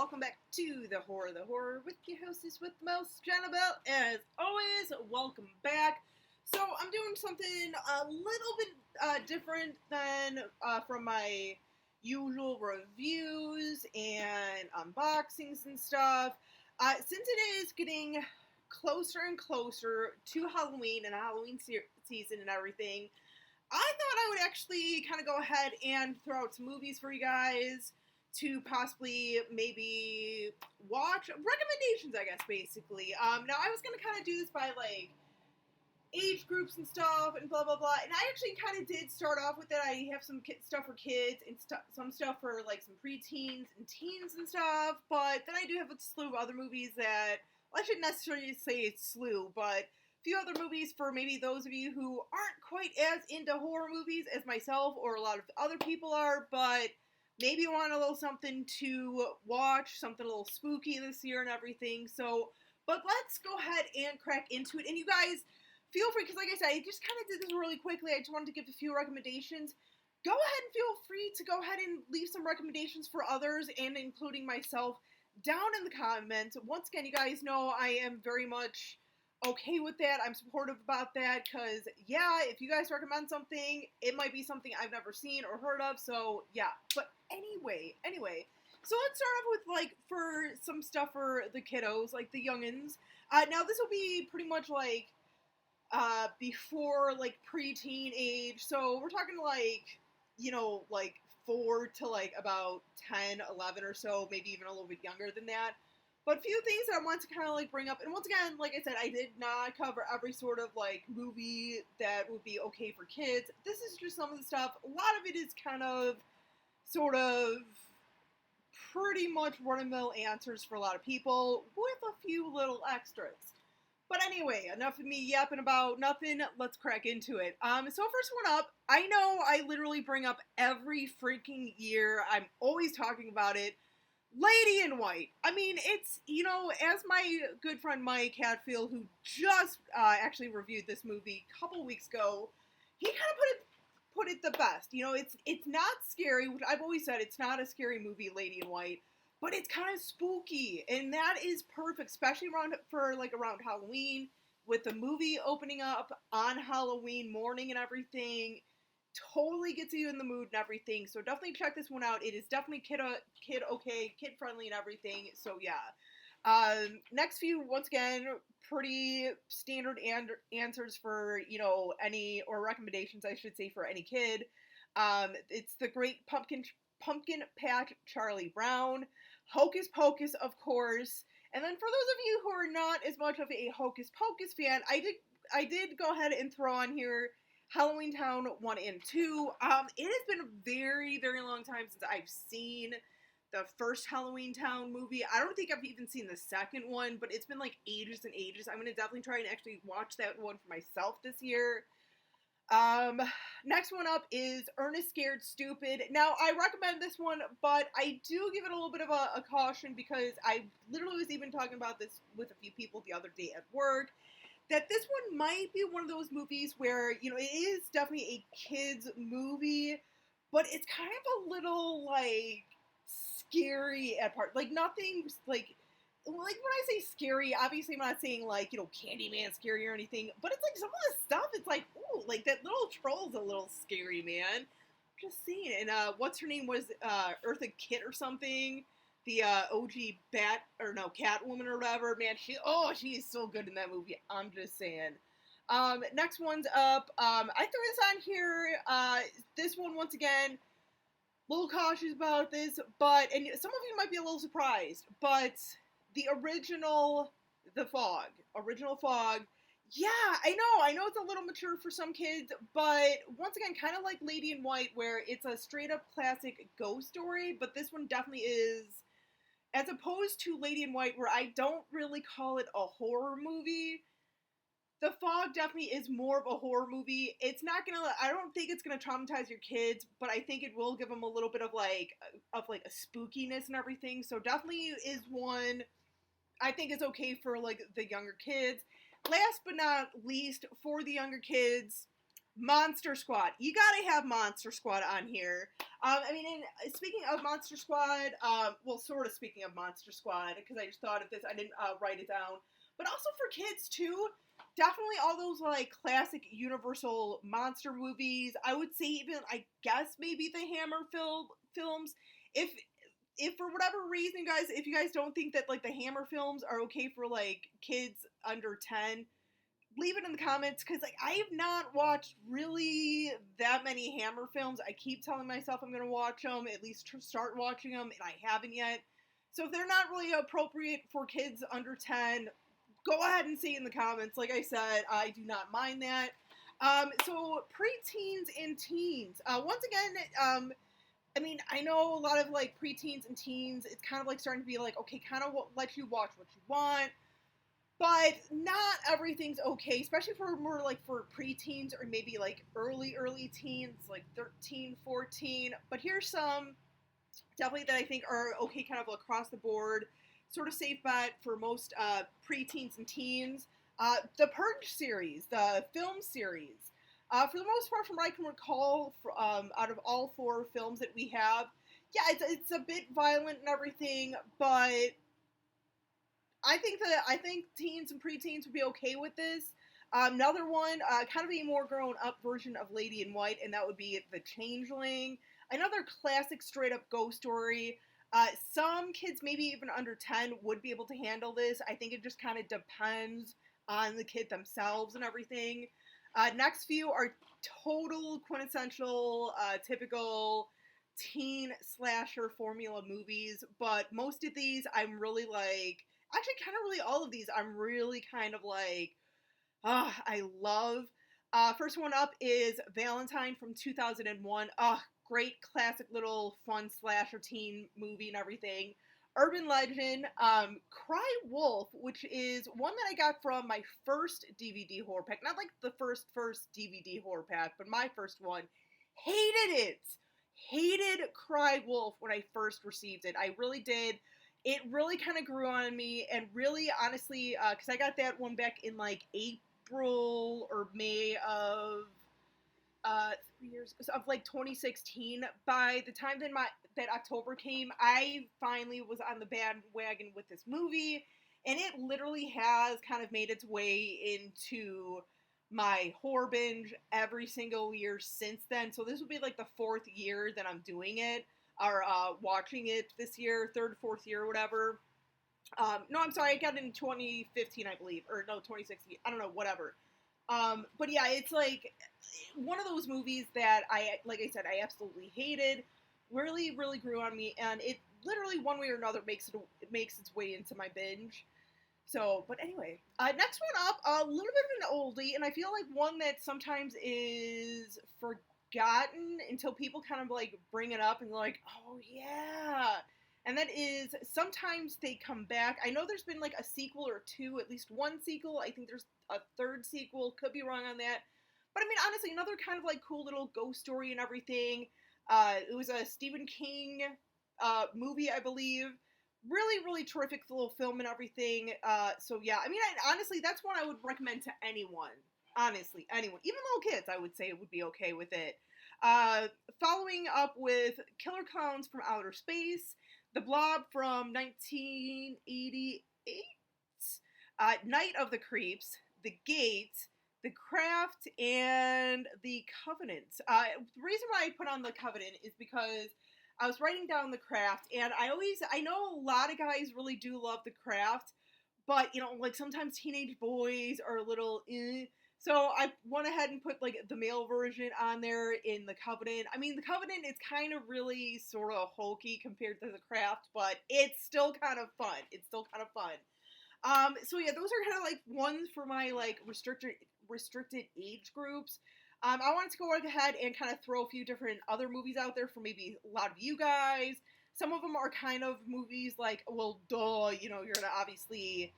welcome back to The Horror with your hostess with the most, Jannabelle. As always, welcome back. So I'm doing something a little bit different than from my usual reviews and unboxings and stuff. Since it is getting closer and closer to Halloween and Halloween season and everything, I thought I would actually kind of go ahead and throw out some movies for you guys to possibly maybe watch. Recommendations, I guess, basically. Now, I was going to kind of do this by, like, age groups and stuff and blah, blah, blah. And I actually kind of did start off with it. I have some stuff for kids and some stuff for, like, some preteens and teens and stuff. But then I do have a slew of other movies that, well, I shouldn't necessarily say it's slew, but few other movies for maybe those of you who aren't quite as into horror movies as myself or a lot of other people are, but maybe you want a little something to watch, something a little spooky this year and everything. So, but let's go ahead and crack into it. And you guys, feel free, because like I said, I just kind of did this really quickly. I just wanted to give a few recommendations. Go ahead and feel free to go ahead and leave some recommendations for others, and including myself, down in the comments. Once again, you guys know I am very much okay with that. I'm supportive about that, because, yeah, if you guys recommend something, it might be something I've never seen or heard of, so, yeah. But anyway, so let's start off with, like, for some stuff for the kiddos, like, the youngins. Now, this will be pretty much, like, before, like, preteen age, so we're talking, like, you know, like, 4 to, like, about 10, 11 or so, maybe even a little bit younger than that. But a few things that I want to kind of, like, bring up, and once again, like I said, I did not cover every sort of, like, movie that would be okay for kids. This is just some of the stuff. A lot of it is kind of, sort of, pretty much run-of-the-mill answers for a lot of people, with a few little extras. But anyway, enough of me yapping about nothing, let's crack into it. So first one up, I know I literally bring up every freaking year, I'm always talking about it, Lady in White. I mean, it's, you know, as my good friend Mike Hatfield, who just actually reviewed this movie a couple weeks ago, he kind of put it the best. You know, it's not scary, which I've always said it's not a scary movie, Lady in White, but it's kind of spooky, and that is perfect, especially around Halloween, with the movie opening up on Halloween morning and everything. Totally gets you in the mood and everything, so definitely check this one out. It is definitely kid okay, kid friendly and everything, so yeah. Next few, once again, pretty standard answers for, you know, any, or recommendations I should say, for any kid. It's The Great Pumpkin Patch Charlie Brown, Hocus Pocus, of course, and then for those of you who are not as much of a Hocus Pocus fan, I did go ahead and throw on here Halloween Town 1 and 2. It has been a very, very long time since I've seen the first Halloween Town movie. I don't think I've even seen the second one, but it's been like ages and ages. I'm going to definitely try and actually watch that one for myself this year. Next one up is Ernest Scared Stupid. Now, I recommend this one, but I do give it a little bit of a caution, because I literally was even talking about this with a few people the other day at work, that this one might be one of those movies where, you know, it is definitely a kid's movie, but it's kind of a little, like, scary at part. Like, nothing, like when I say scary, obviously I'm not saying, like, you know, Candyman scary or anything, but it's like some of the stuff, it's like, ooh, like that little troll's a little scary, man. Just saying. And what's her name was Eartha Kitt or something, the OG Catwoman or whatever. Man, she is so good in that movie. I'm just saying. Next one's up. I threw this on here. This one, once again, a little cautious about this, but, and some of you might be a little surprised, but the original Fog, yeah, I know it's a little mature for some kids, but once again, kind of like Lady in White, where it's a straight up classic ghost story, but this one definitely is, as opposed to Lady in White, where I don't really call it a horror movie. The Fog definitely is more of a horror movie. It's not gonna, I don't think it's gonna traumatize your kids, but I think it will give them a little bit of like a spookiness and everything. So definitely is one I think is okay for, like, the younger kids. Last but not least, for the younger kids, Monster Squad. You gotta have Monster Squad on here. I mean, speaking of Monster Squad, well, sort of speaking of Monster Squad, because I just thought of this, I didn't write it down, but also for kids too. Definitely all those like classic Universal monster movies. I would say even I guess maybe the Hammer films. If for whatever reason, guys, if you guys don't think that like the Hammer films are okay for like kids under 10, leave it in the comments because like I have not watched really that many Hammer films. I keep telling myself I'm gonna watch them, at least start watching them, and I haven't yet. So if they're not really appropriate for kids under 10, go ahead and say in the comments. Like I said, I do not mind that. So preteens and teens. Once again, I mean, I know a lot of like preteens and teens. It's kind of like starting to be like, okay, kind of let you watch what you want. But not everything's okay, especially for more like for preteens or maybe like early teens, like 13, 14. But here's some definitely that I think are okay kind of across the board. Sort of safe bet for most preteens and teens. The Purge series, the film series. For the most part, from what I can recall, out of all 4 films that we have, yeah, it's a bit violent and everything, but I think teens and preteens would be okay with this. Another one, kind of a more grown up version of Lady in White, and that would be The Changeling. Another classic straight up ghost story. Some kids, maybe even under 10, would be able to handle this. I think it just kind of depends on the kid themselves and everything. Next few are total quintessential, typical teen slasher formula movies, but most of these I'm really like, actually kind of really all of these I'm really kind of like, I love. First one up is Valentine from 2001. Great classic little fun slasher teen movie and everything. Urban Legend, Cry Wolf, which is one that I got from my first DVD horror pack. Not like the first DVD horror pack, but my first one. Hated it. Hated Cry Wolf when I first received it. I really did. It really kind of grew on me, and really, honestly, because I got that one back in like April or May of 3 years of like 2016. By the time that October came, I finally was on the bandwagon with this movie, and it literally has kind of made its way into my horror binge every single year since then. So this would be like the 4th year that I'm doing it, or watching it this year, 3rd, 4th year, whatever. No, I'm sorry, I got it in 2015, I believe, or no, 2016. I don't know, whatever. But yeah, it's like one of those movies that like I said, I absolutely hated. Really, really grew on me, and it literally one way or another makes its way into my binge. So, but anyway, next one up, a little bit of an oldie, and I feel like one that sometimes is forgotten until people kind of like bring it up and they're like, oh yeah. And that is Sometimes They Come Back. I know there's been like a sequel or 2, at least 1 sequel. I think there's a 3rd sequel. Could be wrong on that. But I mean, honestly, another kind of like cool little ghost story and everything. It was a Stephen King movie, I believe. Really, really terrific little film and everything. So yeah, I mean, honestly, that's one I would recommend to anyone. Honestly, anyone, even little kids, I would say would be okay with it. Following up with Killer Clowns from Outer Space, The Blob from 1988, Night of the Creeps, The Gate, The Craft, and The Covenant. The reason why I put on The Covenant is because I was writing down The Craft, and I know a lot of guys really do love The Craft, but, you know, like sometimes teenage boys are a little so I went ahead and put like the male version on there in The Covenant. I mean, The Covenant is kind of really sort of hokey compared to The Craft, but it's still kind of fun. It's still kind of fun. So yeah, those are kind of like ones for my like restricted age groups. I wanted to go ahead and kind of throw a few different other movies out there for maybe a lot of you guys. Some of them are kind of movies like, well, duh, you know, you're gonna obviously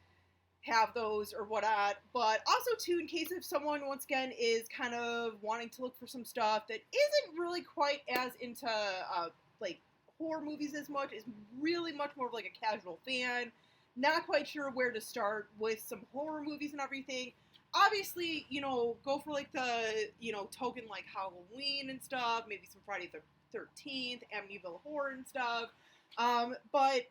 have those or whatnot. But also too, in case if someone once again is kind of wanting to look for some stuff that isn't really quite as into like horror movies as much, is really much more of like a casual fan, not quite sure where to start with some horror movies and everything. Obviously, you know, go for like the, you know, token like Halloween and stuff, maybe some Friday the 13th, Amityville Horror and stuff. But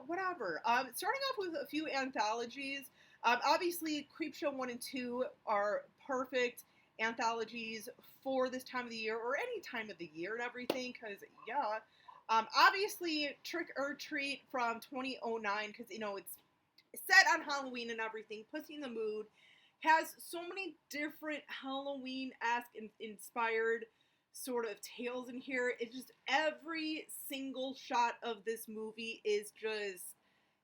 whatever. Starting off with a few anthologies. Obviously, Creepshow 1 and 2 are perfect anthologies for this time of the year, or any time of the year and everything, because, yeah. Obviously, Trick or Treat from 2009, because, it's set on Halloween and everything, puts you in the mood, has so many different Halloween-esque inspired sort of tales in here. It's just every single shot of this movie is just,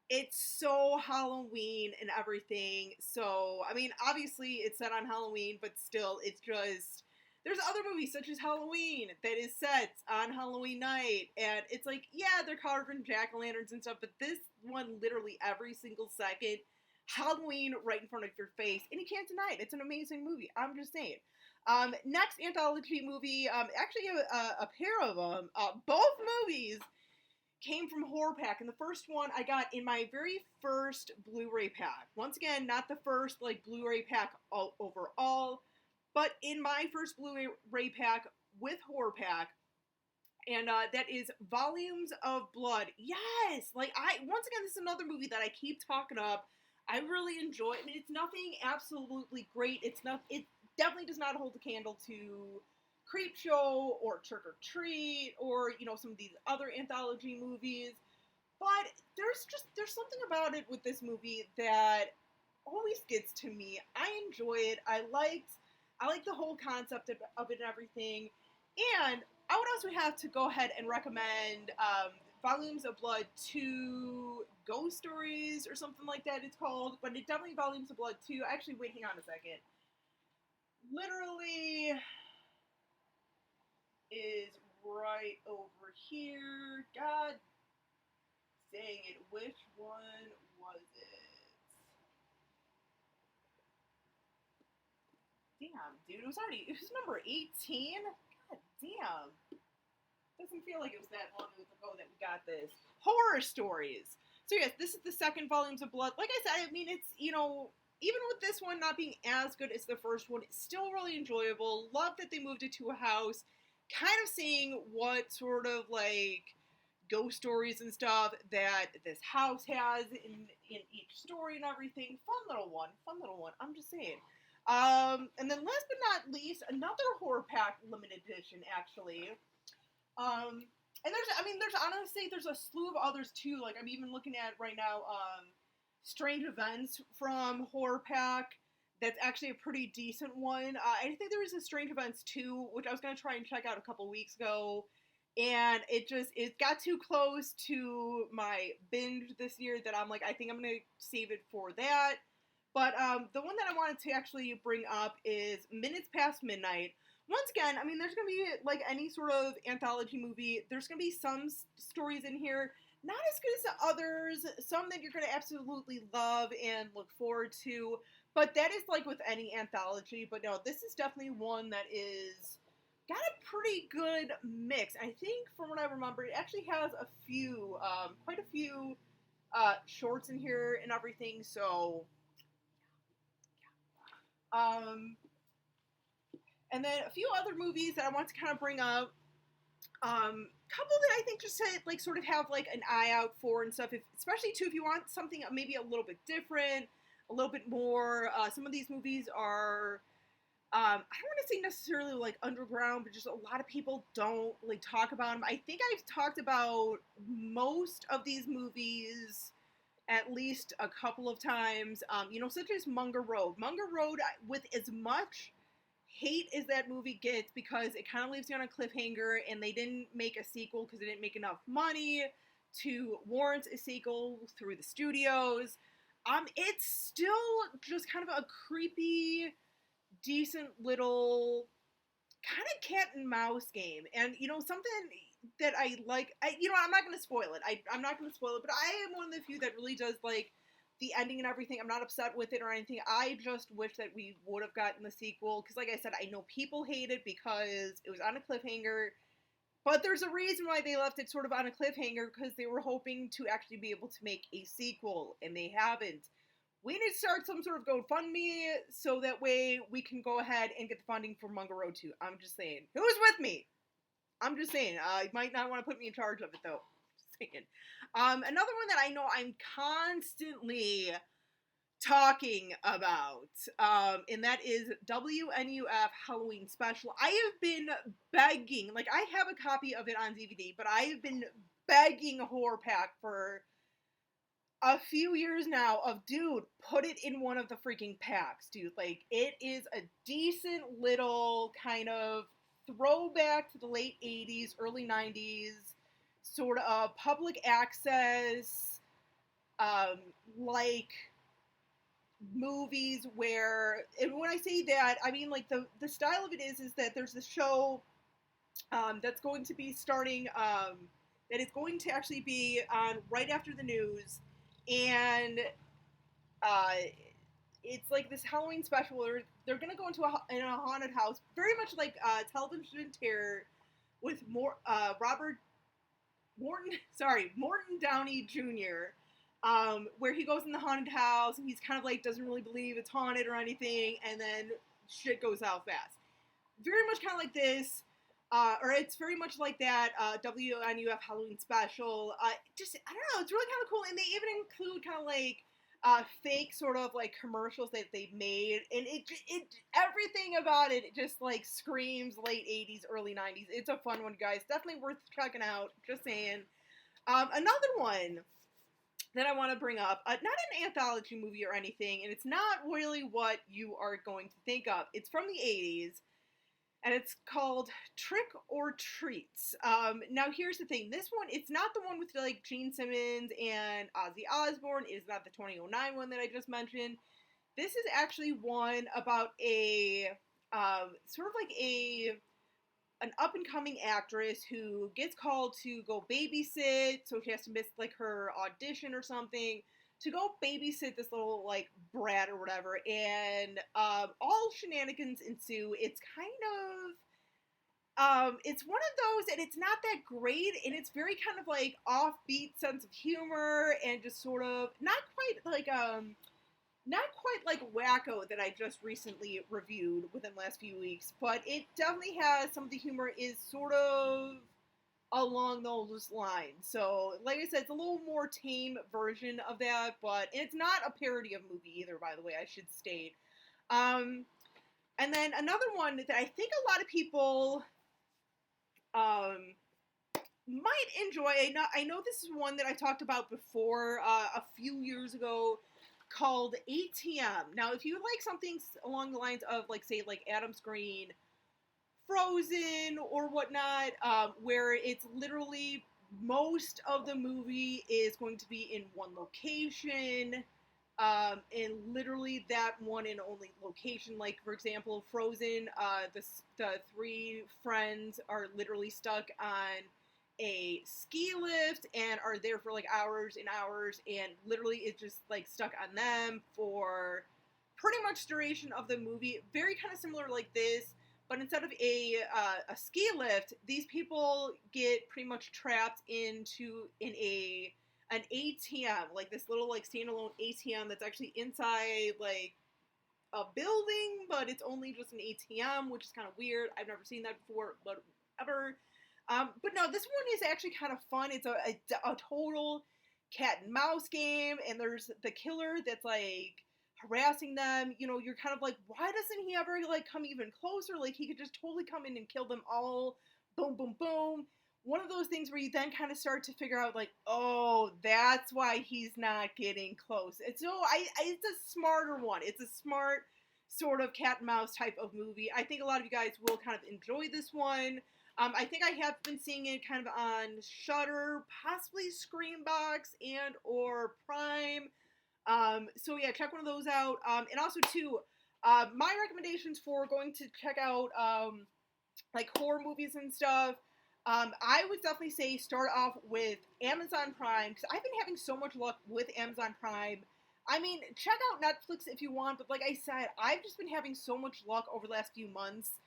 it's so Halloween and everything. So, I mean, obviously it's set on Halloween, but still, it's just, there's other movies such as Halloween that is set on Halloween night, and it's like, yeah, they're carving jack-o'-lanterns and stuff, but this one, literally every single second, Halloween right in front of your face, and you can't deny it. It's an amazing movie. I'm just saying. Next anthology movie, actually a pair of them. Both movies came from Horror Pack, and the first one I got in my very first Blu-ray pack. Once again, not the first Blu-ray pack overall, but in my first Blu-ray pack with Horror Pack, and that is Volumes of Blood. Yes! Once again, this is another movie that I keep talking up. I really enjoy it. I mean, it's nothing absolutely great. It definitely does not hold a candle to Creepshow or Trick or Treat or, some of these other anthology movies. But there's something about it with this movie that always gets to me. I enjoy it. I like the whole concept of it and everything. And I would also have to go ahead and recommend Volumes of Blood 2 Ghost Stories or something like that it's called. But it's definitely Volumes of Blood 2. Actually, wait, hang on a second. Literally is right over here. God dang it. Which one was it? Damn, dude. It was number 18? God damn. Doesn't feel like it was that long ago that we got this. Horror Stories. So yes, this is the second Volumes of Blood. Like I said, I mean, it's, even with this one not being as good as the first one, it's still really enjoyable. Love that they moved it to a house. Kind of seeing what sort of, ghost stories and stuff that this house has in each story and everything. Fun little one. I'm just saying. And then last but not least, another Horror Pack limited edition, actually. And there's a slew of others too. Like, I'm even looking at right now, Strange Events from Horror Pack. That's actually a pretty decent one. I think there was a Strange Events 2, which I was going to try and check out a couple weeks ago. And it got too close to my binge this year that I'm like, I think I'm going to save it for that. But the one that I wanted to actually bring up is Minutes Past Midnight. Once again, I mean, there's going to be, like any sort of anthology movie, there's going to be some stories in here, not as good as the others, some that you're going to absolutely love and look forward to, but that is like with any anthology. But no, this is definitely one that is got a pretty good mix. I think, from what I remember, it actually has quite a few shorts in here and everything, so... And then a few other movies that I want to kind of bring up. Couple that I think just to sort of have an eye out for and stuff. Especially too if you want something maybe a little bit different, a little bit more. Some of these movies are, I don't want to say necessarily underground, but just a lot of people don't talk about them. I think I've talked about most of these movies at least a couple of times. Such as Munger Road. Munger Road, with as much hate as that movie gets because it kind of leaves you on a cliffhanger, and they didn't make a sequel because they didn't make enough money to warrant a sequel through the studios. It's still just kind of a creepy, decent little kind of cat and mouse game. And, something that I like, I'm not going to spoil it. I'm not going to spoil it, but I am one of the few that really does the ending and everything. I'm not upset with it or anything. I just wish that we would have gotten the sequel, because like I said, I know people hate it because it was on a cliffhanger, but there's a reason why they left it sort of on a cliffhanger, because they were hoping to actually be able to make a sequel, and they haven't. We need to start some sort of GoFundMe so that way we can go ahead and get the funding for Munger Road 2. I'm just saying. Who's with me? I'm just saying. You might not want to put me in charge of it, though. Just saying. Another one that I know I'm constantly talking about, and that is WNUF Halloween Special. I have been begging, like, I have a copy of it on DVD, but I have been begging Horror Pack for a few years now of, dude, put it in one of the freaking packs, dude. Like, it is a decent little kind of throwback to the late 80s, early 90s, sort of public access, um, like movies where, and when I say that, I mean, like, the style of it is that there's this show that's going to be starting, that is going to actually be on right after the news, and uh, it's like this Halloween special where they're gonna go into in a haunted house, very much like Television Terror, with Robert Morton, sorry, Morton Downey Jr., where he goes in the haunted house and he's kind of like doesn't really believe it's haunted or anything, and then shit goes out fast. Very much kind of like this, or it's very much like that WNUF Halloween special. Just, I don't know, it's really kind of cool, and they even include kind of like fake sort of like commercials that they made, and it everything about it just like screams late 80s, early 90s. It's a fun one, guys. Definitely worth checking out. Just saying. Another one that I want to bring up, not an anthology movie or anything, and it's not really what you are going to think of. It's from the 80s, and it's called Trick or Treats. Now, here's the thing. This one, it's not the one with, like, Gene Simmons and Ozzy Osbourne. It's not the 2009 one that I just mentioned. This is actually one about a, sort of like an up-and-coming actress who gets called to go babysit, so she has to miss, like, her audition or something, to go babysit this little, like, brat or whatever, and all shenanigans ensue. It's kind of, it's one of those, and it's not that great, and it's very kind of, like, offbeat sense of humor, and just sort of, not quite like Wacko that I just recently reviewed within the last few weeks, but it definitely has, some of the humor is sort of along those lines. So, like I said, it's a little more tame version of that, but it's not a parody of a movie either, by the way, I should state. And then another one that I think a lot of people might enjoy. I know this is one that I talked about before a few years ago, called ATM. Now, if you would like something along the lines of, like, say, like Adam Green, Frozen, or whatnot, where it's literally most of the movie is going to be in one location, and literally that one and only location. Like, for example, Frozen, the three friends are literally stuck on a ski lift and are there for like hours and hours, and literally it's just like stuck on them for pretty much duration of the movie. Very kind of similar like this, but instead of a ski lift, these people get pretty much trapped in an ATM, like this little like standalone ATM that's actually inside like a building, but it's only just an ATM, which is kind of weird. I've never seen that before, but whatever. But no, this one is actually kind of fun. It's a total cat and mouse game, and there's the killer that's like harassing them. You know, you're kind of like, why doesn't he ever like come even closer? Like, he could just totally come in and kill them all. Boom, boom, boom. One of those things where you then kind of start to figure out, like, oh, that's why he's not getting close. It's it's a smarter one. It's a smart sort of cat and mouse type of movie. I think a lot of you guys will kind of enjoy this one. I think I have been seeing it kind of on Shudder, possibly Screambox, and or Prime. So yeah, check one of those out. And also too, my recommendations for going to check out like horror movies and stuff. I would definitely say start off with Amazon Prime, because I've been having so much luck with Amazon Prime. I mean, check out Netflix if you want, but like I said, I've just been having so much luck over the last few months.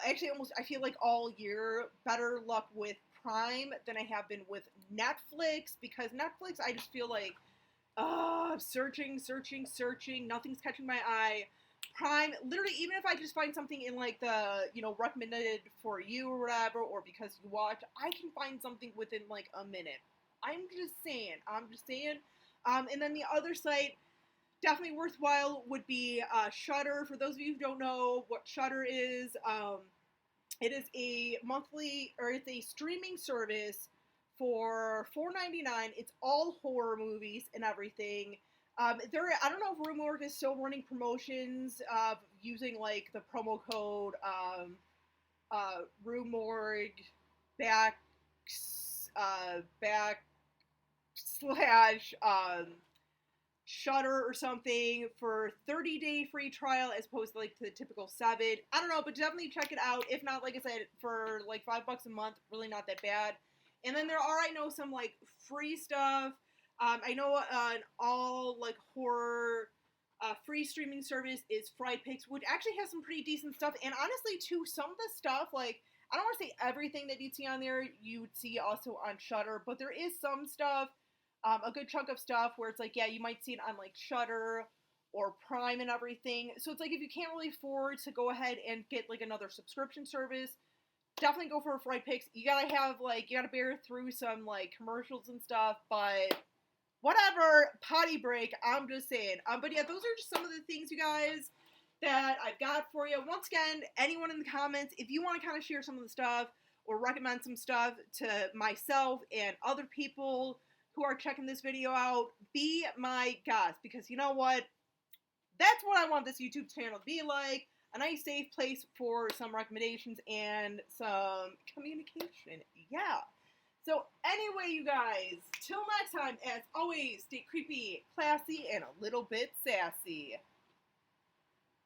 Actually, almost, I feel like all year, better luck with Prime than I have been with Netflix, because Netflix, I just feel like, searching, nothing's catching my eye. Prime, literally, even if I just find something in like the, you know, recommended for you or whatever, or because you watch, I can find something within like a minute. I'm just saying. And then the other site, definitely worthwhile, would be Shudder. For those of you who don't know what Shudder is, it is a monthly, or it's a streaming service for $4.99. It's all horror movies and everything. I don't know if Roomwork is still running promotions using like the promo code Roomorg back back slash Shudder or something for 30-day free trial as opposed to like the typical 7. I don't know, but definitely check it out. If not, like I said, for like $5 a month, really not that bad. And then there are, I know, some like free stuff. I know an all like horror free streaming service is FryPix, which actually has some pretty decent stuff. And honestly, too, some of the stuff, like, I don't want to say everything that you'd see on there you would see also on Shudder, but there is some stuff, a good chunk of stuff where it's like, yeah, you might see it on like Shudder or Prime and everything. So it's like, if you can't really afford to go ahead and get like another subscription service, definitely go for a FryPix. You gotta bear through some like commercials and stuff, but whatever, potty break, I'm just saying. But yeah, those are just some of the things, you guys, that I've got for you. Once again, anyone in the comments, if you want to kind of share some of the stuff or recommend some stuff to myself and other people who are checking this video out, be my guest, because you know what? That's what I want this YouTube channel to be like. A nice, safe place for some recommendations and some communication. Yeah. So anyway, you guys, till next time, as always, stay creepy, classy, and a little bit sassy.